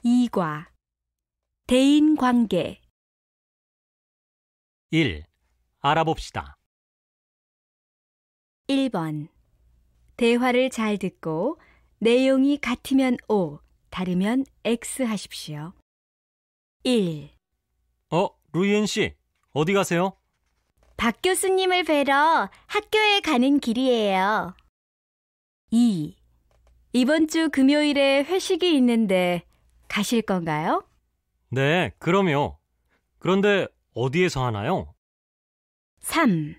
2과 대인관계 1. 알아봅시다. 1번 대화를 잘 듣고 내용이 같으면 O, 다르면 X 하십시오. 1. 루이엔 씨, 어디 가세요? 박 교수님을 뵈러 학교에 가는 길이에요. 2. 이번 주 금요일에 회식이 있는데 가실 건가요? 네, 그럼요. 그런데 어디에서 하나요? 3.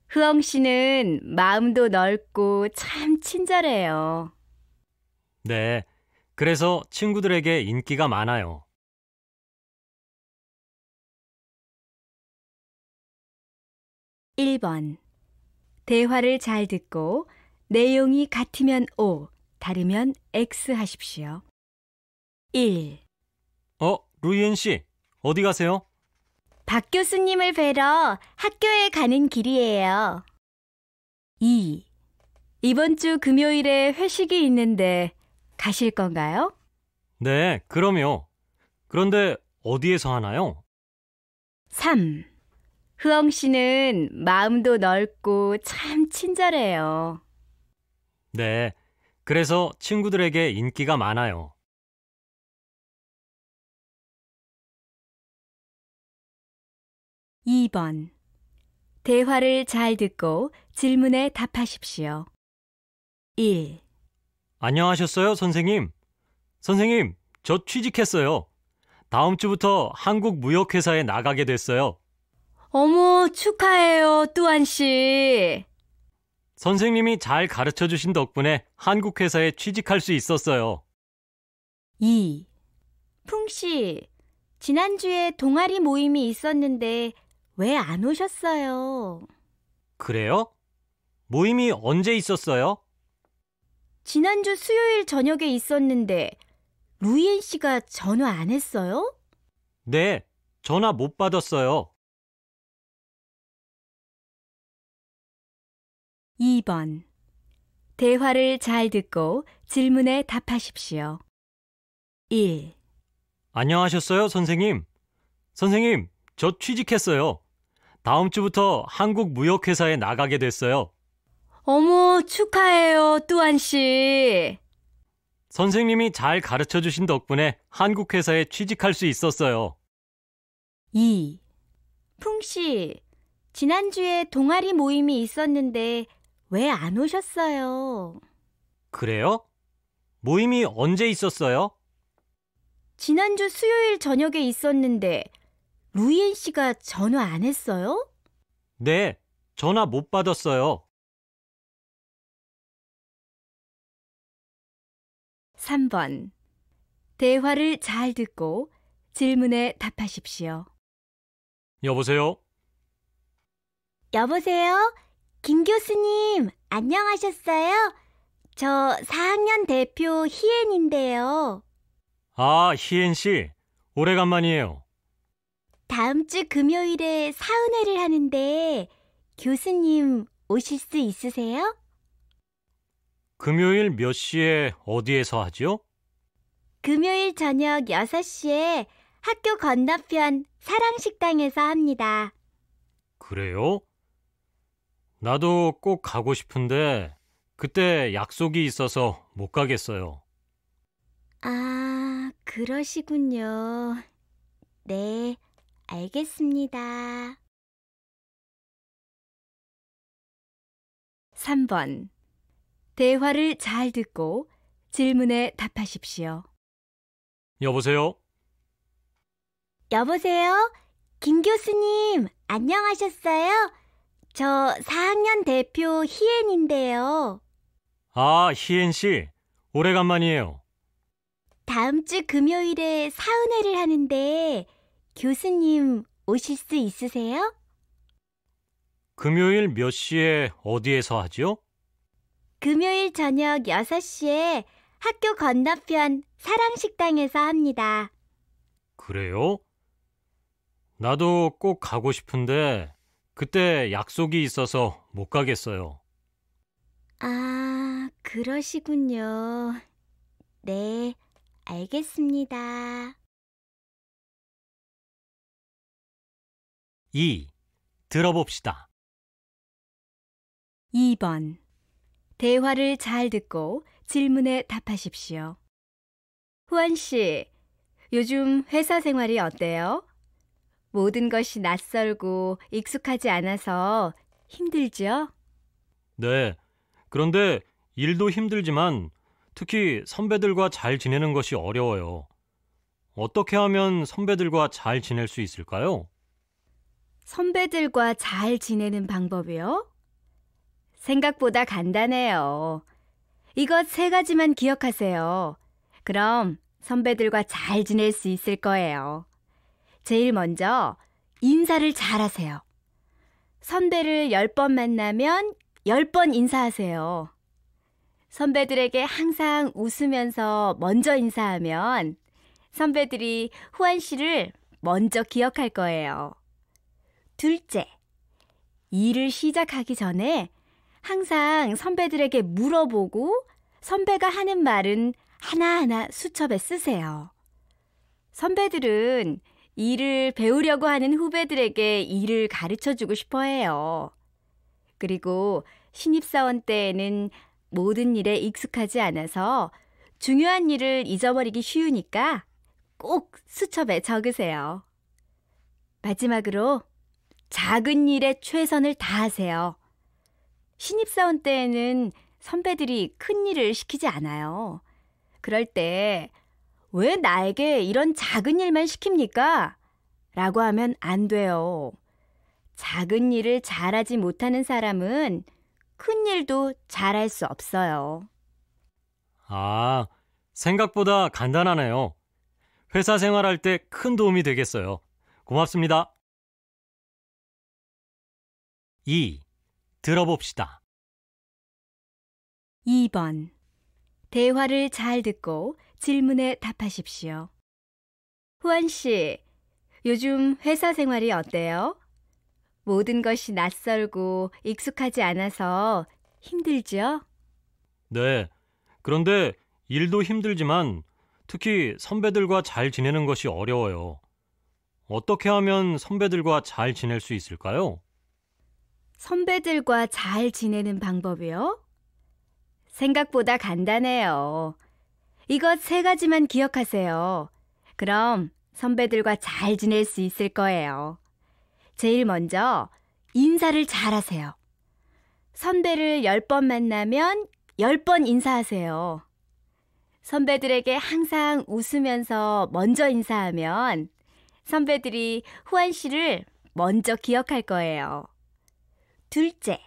흐엉 씨는 마음도 넓고 참 친절해요. 네, 그래서 친구들에게 인기가 많아요. 1번 대화를 잘 듣고 내용이 같으면 O, 다르면 X 하십시오. 1. 루이엔 씨, 어디 가세요? 박 교수님을 뵈러 학교에 가는 길이에요. 2. 이번 주 금요일에 회식이 있는데 가실 건가요? 네, 그럼요. 그런데 어디에서 하나요? 3. 흐엉 씨는 마음도 넓고 참 친절해요. 네, 그래서 친구들에게 인기가 많아요. 2번 대화를 잘 듣고 질문에 답하십시오. 1. 안녕하셨어요, 선생님? 선생님, 저 취직했어요. 다음 주부터 한국무역회사에 나가게 됐어요. 어머, 축하해요, 뚜안 씨. 선생님이 잘 가르쳐 주신 덕분에 한국 회사에 취직할 수 있었어요. 2. 풍 씨, 지난주에 동아리 모임이 있었는데 왜 안 오셨어요? 그래요? 모임이 언제 있었어요? 지난주 수요일 저녁에 있었는데 루이엔 씨가 전화 안 했어요? 네, 전화 못 받았어요. 2번 대화를 잘 듣고 질문에 답하십시오. 1. 안녕하셨어요, 선생님? 선생님, 저 취직했어요. 다음 주부터 한국무역회사에 나가게 됐어요. 어머, 축하해요, 뚜안 씨. 선생님이 잘 가르쳐 주신 덕분에 한국 회사에 취직할 수 있었어요. 2. 풍 씨, 지난주에 동아리 모임이 있었는데 왜 안 오셨어요? 그래요? 모임이 언제 있었어요? 지난주 수요일 저녁에 있었는데 루이엔 씨가 전화 안 했어요? 네, 전화 못 받았어요. 3번 대화를 잘 듣고 질문에 답하십시오. 여보세요? 여보세요? 김 교수님, 안녕하셨어요? 저 4학년 대표 희엔인데요. 아, 희엔 씨. 오래간만이에요. 다음 주 금요일에 사은회를 하는데 교수님 오실 수 있으세요? 금요일 몇 시에 어디에서 하죠? 금요일 저녁 6시에 학교 건너편 사랑식당에서 합니다. 그래요? 나도 꼭 가고 싶은데 그때 약속이 있어서 못 가겠어요. 아, 그러시군요. 네, 알겠습니다. 3번 대화를 잘 듣고 질문에 답하십시오. 여보세요? 여보세요? 김 교수님, 안녕하셨어요? 저 4학년 대표 희엔인데요. 아, 희엔 씨. 오래간만이에요. 다음 주 금요일에 사은회를 하는데 교수님 오실 수 있으세요? 금요일 몇 시에 어디에서 하죠? 금요일 저녁 6시에 학교 건너편 사랑식당에서 합니다. 그래요? 나도 꼭 가고 싶은데 그때 약속이 있어서 못 가겠어요. 아, 그러시군요. 네, 알겠습니다. 2. 들어봅시다. 2번. 대화를 잘 듣고 질문에 답하십시오. 후안 씨, 요즘 회사 생활이 어때요? 모든 것이 낯설고 익숙하지 않아서 힘들죠? 네. 그런데 일도 힘들지만 특히 선배들과 잘 지내는 것이 어려워요. 어떻게 하면 선배들과 잘 지낼 수 있을까요? 선배들과 잘 지내는 방법이요? 생각보다 간단해요. 이것 세 가지만 기억하세요. 그럼 선배들과 잘 지낼 수 있을 거예요. 제일 먼저 인사를 잘하세요. 선배를 10번 만나면 10번 인사하세요. 선배들에게 항상 웃으면서 먼저 인사하면 선배들이 후안 씨를 먼저 기억할 거예요. 둘째, 일을 시작하기 전에 항상 선배들에게 물어보고 선배가 하는 말은 하나하나 수첩에 쓰세요. 선배들은 일을 배우려고 하는 후배들에게 일을 가르쳐주고 싶어 해요. 그리고 신입사원 때에는 모든 일에 익숙하지 않아서 중요한 일을 잊어버리기 쉬우니까 꼭 수첩에 적으세요. 마지막으로 작은 일에 최선을 다하세요. 신입사원 때에는 선배들이 큰 일을 시키지 않아요. 그럴 때 왜 나에게 이런 작은 일만 시킵니까? 라고 하면 안 돼요. 작은 일을 잘하지 못하는 사람은 큰 일도 잘할 수 없어요. 아, 생각보다 간단하네요. 회사 생활할 때 큰 도움이 되겠어요. 고맙습니다. 2. 들어봅시다. 2번. 대화를 잘 듣고 질문에 답하십시오. 후안 씨, 요즘 회사 생활이 어때요? 모든 것이 낯설고 익숙하지 않아서 힘들죠? 네. 그런데 일도 힘들지만 특히 선배들과 잘 지내는 것이 어려워요. 어떻게 하면 선배들과 잘 지낼 수 있을까요? 선배들과 잘 지내는 방법이요? 생각보다 간단해요. 이것 세 가지만 기억하세요. 그럼 선배들과 잘 지낼 수 있을 거예요. 제일 먼저 인사를 잘하세요. 선배를 10번 만나면 10번 인사하세요. 선배들에게 항상 웃으면서 먼저 인사하면 선배들이 후안 씨를 먼저 기억할 거예요. 둘째,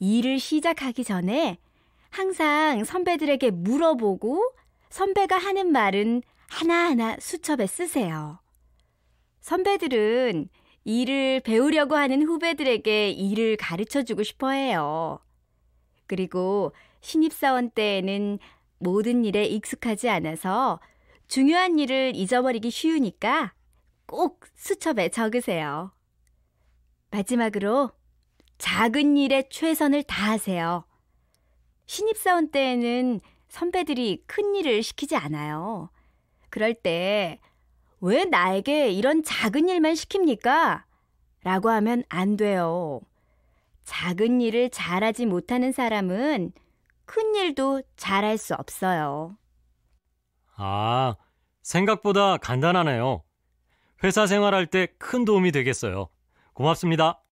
일을 시작하기 전에 항상 선배들에게 물어보고 선배가 하는 말은 하나하나 수첩에 쓰세요. 선배들은 일을 배우려고 하는 후배들에게 일을 가르쳐주고 싶어 해요. 그리고 신입사원 때에는 모든 일에 익숙하지 않아서 중요한 일을 잊어버리기 쉬우니까 꼭 수첩에 적으세요. 마지막으로 작은 일에 최선을 다하세요. 신입사원 때에는 선배들이 큰 일을 시키지 않아요. 그럴 때 왜 나에게 이런 작은 일만 시킵니까? 라고 하면 안 돼요. 작은 일을 잘하지 못하는 사람은 큰 일도 잘할 수 없어요. 아, 생각보다 간단하네요. 회사 생활할 때 큰 도움이 되겠어요. 고맙습니다.